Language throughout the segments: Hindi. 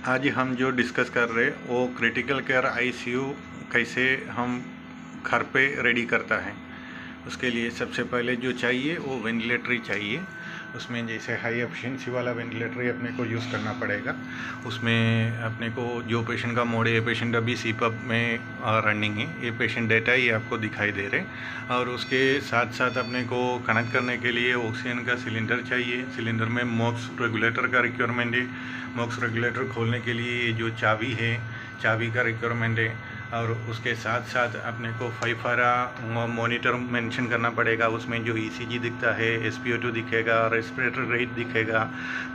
आज हम जो डिस्कस कर रहे हैं वो क्रिटिकल केयर आईसीयू कैसे हम घर पे रेडी करता है। उसके लिए सबसे पहले जो चाहिए वो वेंटिलेटर चाहिए। उसमें जैसे हाई एफिशिएंसी वाला वेंटिलेटर अपने को यूज़ करना पड़ेगा। उसमें अपने को जो पेशेंट का मोड है, ये पेशेंट अभी सीपअप में रनिंग है, ये पेशेंट डेटा ही आपको दिखाई दे रहे। और उसके साथ साथ अपने को कनेक्ट करने के लिए ऑक्सीजन का सिलेंडर चाहिए। सिलेंडर में मॉक्स रेगुलेटर का रिक्वायरमेंट है। मॉक्स रेगुलेटर खोलने के लिए जो चाबी है, चाबी का रिक्वायरमेंट है। और उसके साथ साथ अपने को फाइफारा मॉनिटर मेंशन करना पड़ेगा। उसमें जो ईसीजी दिखता है, SpO2 दिखेगा, रेस्पिरेटर रेट दिखेगा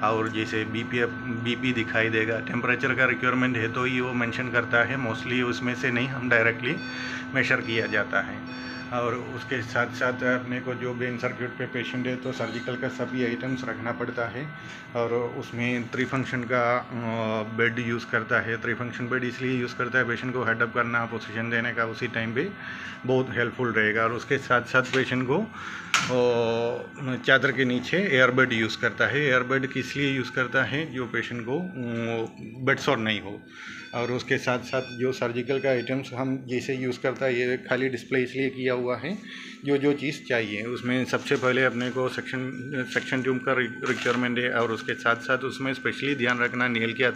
और जैसे बीपी दिखाई देगा। टेम्परेचर का रिक्वायरमेंट है तो ये वो मेंशन करता है। मोस्टली उसमें से नहीं, हम डायरेक्टली मेजर किया जाता है। और उसके साथ साथ अपने को जो ब्रेन सर्किट पे पेशेंट है तो सर्जिकल का सभी आइटम्स रखना पड़ता है। और उसमें 3 फंक्शन का बेड यूज़ करता है। 3 फंक्शन बेड इसलिए यूज़ करता है, पेशेंट को हेडअप करना, पोजीशन देने का उसी टाइम पे बहुत हेल्पफुल रहेगा। और उसके साथ साथ पेशेंट को चादर के नीचे एयर बेड यूज़ करता है। एयर बेड किस लिए यूज़ करता है, जो पेशेंट को बेड सॉर नहीं हो। और उसके साथ साथ जो सर्जिकल का आइटम्स हम जैसे यूज़ करता है, ये खाली डिस्प्ले इसलिए किया हुआ है। जो चीज़ चाहिए उसमें सबसे पहले अपने को सेक्शन ट्यूब का रिक्वायरमेंट है। और उसके साथ साथ उसमें स्पेशली ध्यान रखना, नेल के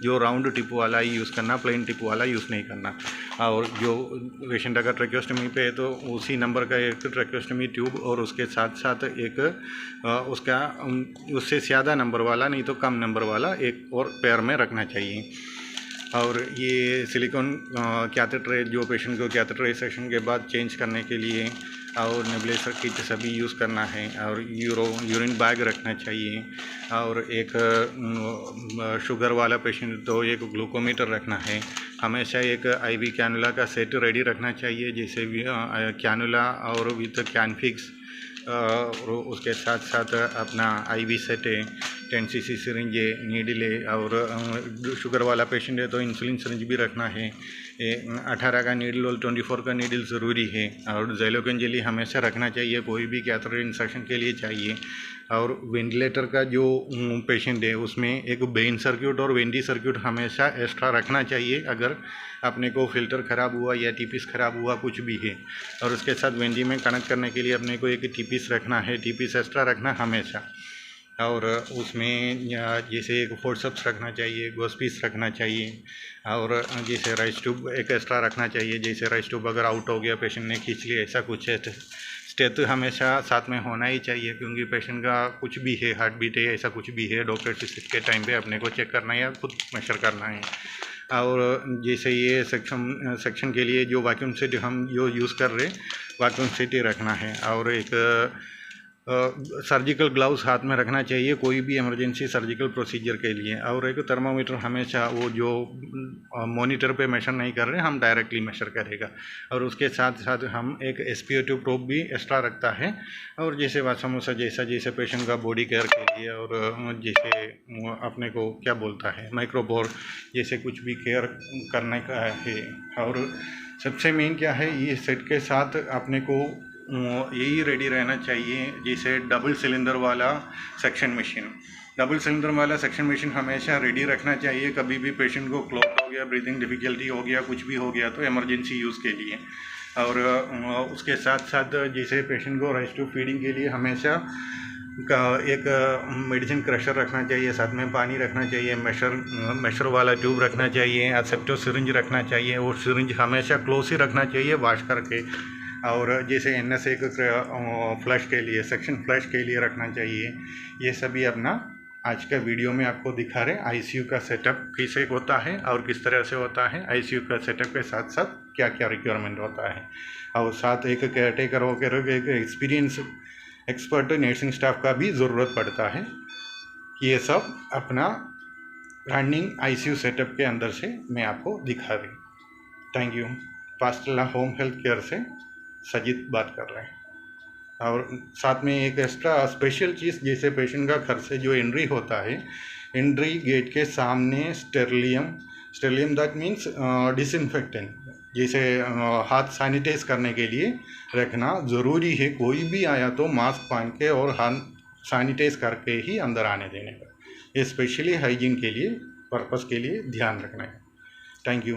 जो राउंड टिप वाला ही यूज़ करना, प्लेन टिप वाला यूज़ नहीं करना। और जो पेशेंट अगर ट्रैकियोस्टमी पे है तो उसी नंबर का एक ट्रैकियोस्टमी ट्यूब और उसके साथ साथ एक उसका उससे ज़्यादा नंबर वाला, नहीं तो कम नंबर वाला एक और पेयर में रखना चाहिए। और ये सिलिकॉन कैथेटर जो पेशेंट को कैथेटराइजेशन के बाद चेंज करने के लिए, और नेबुलाइजर किट सभी यूज़ करना है। और यूरिन बैग रखना चाहिए। और एक शुगर वाला पेशेंट तो एक ग्लूकोमीटर रखना है। हमेशा एक IV कैनुला का सेट रेडी रखना चाहिए, जैसे कैनुला और विथ कैनफिक्स। और उसके साथ साथ अपना IV सेट है, 10 cc सिरिंज है, नीडल है। और शुगर वाला पेशेंट है तो इंसुलिन सिरिंज भी रखना है। 18 का नीडल और 24 का नीडल ज़रूरी है। और ज़ैलोकेन जेली हमेशा रखना चाहिए, कोई भी कैथेटर इंसर्शन के लिए चाहिए। और वेंटिलेटर का जो पेशेंट है उसमें एक बेन सर्किट और वेंटी सर्किट हमेशा एक्स्ट्रा रखना चाहिए, अगर अपने को फ़िल्टर ख़राब हुआ या टीपीस ख़राब हुआ कुछ भी है। और उसके साथ वेंटी में कनेक्ट करने के लिए अपने को एक टीपीस रखना है, टीपीस एक्स्ट्रा रखना हमेशा। और उसमें जैसे एक फोर्सप्स रखना चाहिए, गोस्पीस रखना चाहिए। और जैसे राइस ट्यूब एक एक्स्ट्रा रखना चाहिए, जैसे राइस ट्यूब अगर आउट हो गया, पेशेंट ने खींच लिया, ऐसा कुछ है। स्टेथ हमेशा साथ में होना ही चाहिए, क्योंकि पेशेंट का कुछ भी है, हार्ट बीट है, ऐसा कुछ भी है, डॉक्टर के टाइम पे अपने को चेक करना है या खुद मेजर करना है। और जैसे ये सेक्शन के लिए जो वैक्यूम सीट हम जो यूज़ कर रहे, वैक्यूम सीट ही रखना है। और एक सर्जिकल ग्लव्स हाथ में रखना चाहिए कोई भी इमरजेंसी सर्जिकल प्रोसीजर के लिए। और एक थर्मामीटर हमेशा, वो जो मॉनिटर पे मेजर नहीं कर रहे, हम डायरेक्टली मेजर करेगा। और उसके साथ साथ हम एक SpO2 प्रोब भी एक्स्ट्रा रखता है। और जैसे वासमोसा जैसे पेशेंट का बॉडी केयर के लिए, और जैसे अपने को क्या बोलता है, माइक्रोपोर जैसे कुछ भी केयर करने का है। और सबसे मेन क्या है, ये सेट के साथ अपने को यही रेडी रहना चाहिए, जैसे डबल सिलेंडर वाला सक्शन मशीन। डबल सिलेंडर वाला सक्शन मशीन हमेशा रेडी रखना चाहिए। कभी भी पेशेंट को क्लॉट हो गया, ब्रीथिंग डिफ़िकल्टी हो गया, कुछ भी हो गया तो इमरजेंसी यूज़ के लिए। और उसके साथ साथ जैसे पेशेंट को राइस ट्यूब फीडिंग के लिए हमेशा का एक मेडिसिन क्रशर रखना चाहिए, साथ में पानी रखना चाहिए, मेशर वाला ट्यूब रखना चाहिए, एक्सेप्टो सिरिंज रखना चाहिए। और सिरिंज हमेशा क्लोज ही रखना चाहिए, वॉश करके। और जैसे NS एक फ्लश के लिए, सेक्शन फ्लश के लिए रखना चाहिए। ये सभी अपना आज का वीडियो में आपको दिखा रहे हैं। ICU का सेटअप कैसे होता है और किस तरह से होता है, ICU का सेटअप के साथ साथ क्या क्या रिक्वायरमेंट होता है। और साथ एक केयरटेकर होकर एक एक्सपीरियंस एक्सपर्ट नर्सिंग स्टाफ का भी ज़रूरत पड़ता है। ये सब अपना रनिंग ICU सेटअप के अंदर से मैं आपको दिखा रही। Thank you. पास्टला होम हेल्थ केयर से सजीत बात कर रहे हैं। और साथ में एक एक्स्ट्रा स्पेशल चीज़, जैसे पेशेंट का घर से जो एंट्री होता है, एंट्री गेट के सामने स्टेरिलियम दैट मीन्स डिसइंफेक्टेंट, जैसे हाथ सैनिटाइज करने के लिए रखना ज़रूरी है। कोई भी आया तो मास्क पहन के और हाथ सैनिटाइज करके ही अंदर आने देने का, ये स्पेशली हाइजीन के लिए पर्पस के लिए ध्यान रखना है। Thank you.